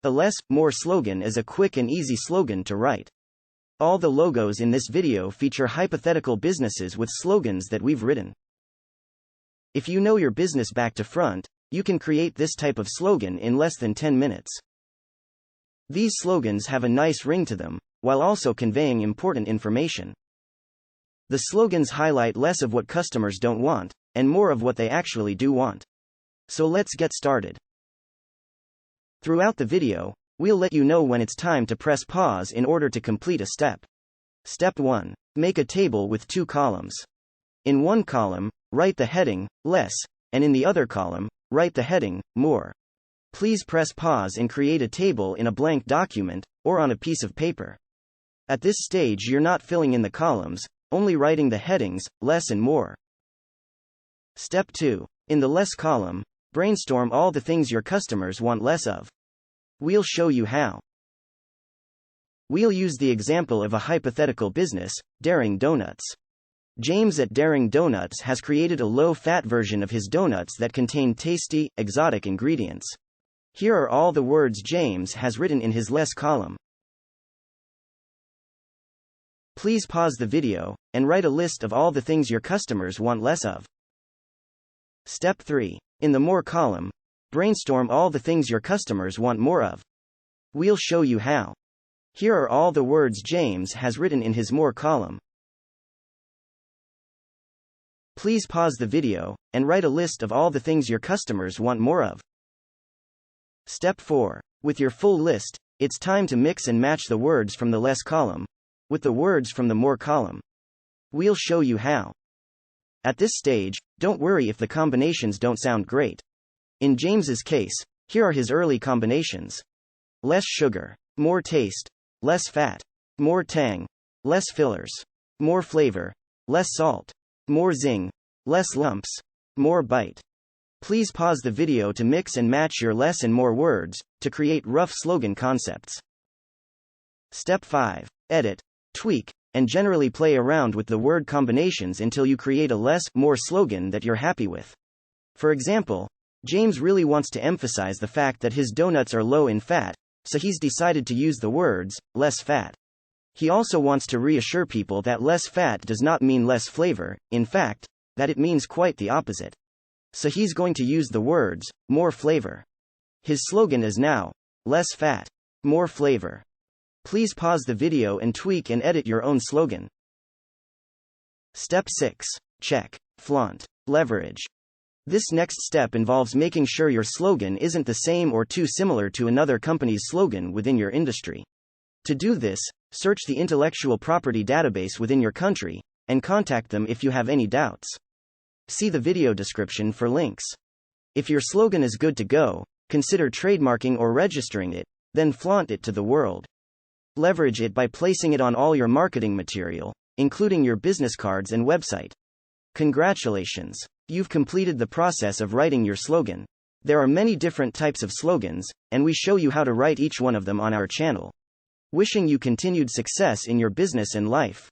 A less, more slogan is a quick and easy slogan to write. All the logos in this video feature hypothetical businesses with slogans that we've written. If you know your business back to front, you can create this type of slogan in less than 10 minutes. These slogans have a nice ring to them, while also conveying important information. The slogans highlight less of what customers don't want, and more of what they actually do want. So let's get started. Throughout the video, we'll let you know when it's time to press pause in order to complete a step. Step 1. Make a table with 2 columns. In one column, write the heading, less, and in the other column, write the heading, more. Please press pause and create a table in a blank document, or on a piece of paper. At this stage you're not filling in the columns, only writing the headings, less and more. Step 2. In the less column, brainstorm all the things your customers want less of. We'll show you how. We'll use the example of a hypothetical business, Daring Donuts. James at Daring Donuts has created a low-fat version of his donuts that contain tasty, exotic ingredients. Here are all the words James has written in his less column. Please pause the video, and write a list of all the things your customers want less of. Step 3. In the more column, brainstorm all the things your customers want more of. We'll show you how. Here are all the words James has written in his more column. Please pause the video, and write a list of all the things your customers want more of. Step 4. With your full list, it's time to mix and match the words from the less column with the words from the more column. We'll show you how. At this stage, don't worry if the combinations don't sound great. In James's case, here are his early combinations. Less sugar, more taste, less fat, more tang, less fillers, more flavor, less salt, more zing, less lumps, more bite. Please pause the video to mix and match your less and more words, to create rough slogan concepts. Step 5. Edit, tweak, and generally play around with the word combinations until you create a less, more slogan that you're happy with. For example, James really wants to emphasize the fact that his donuts are low in fat, so he's decided to use the words, less fat. He also wants to reassure people that less fat does not mean less flavor, in fact, that it means quite the opposite. So he's going to use the words, more flavor. His slogan is now, less fat, more flavor. Please pause the video and tweak and edit your own slogan. Step 6. Check, flaunt, leverage. This next step involves making sure your slogan isn't the same or too similar to another company's slogan within your industry. To do this, search the intellectual property database within your country, and contact them if you have any doubts. See the video description for links. If your slogan is good to go, consider trademarking or registering it, then flaunt it to the world. Leverage it by placing it on all your marketing material, including your business cards and website. Congratulations! You've completed the process of writing your slogan. There are many different types of slogans, and we show you how to write each one of them on our channel. Wishing you continued success in your business and life.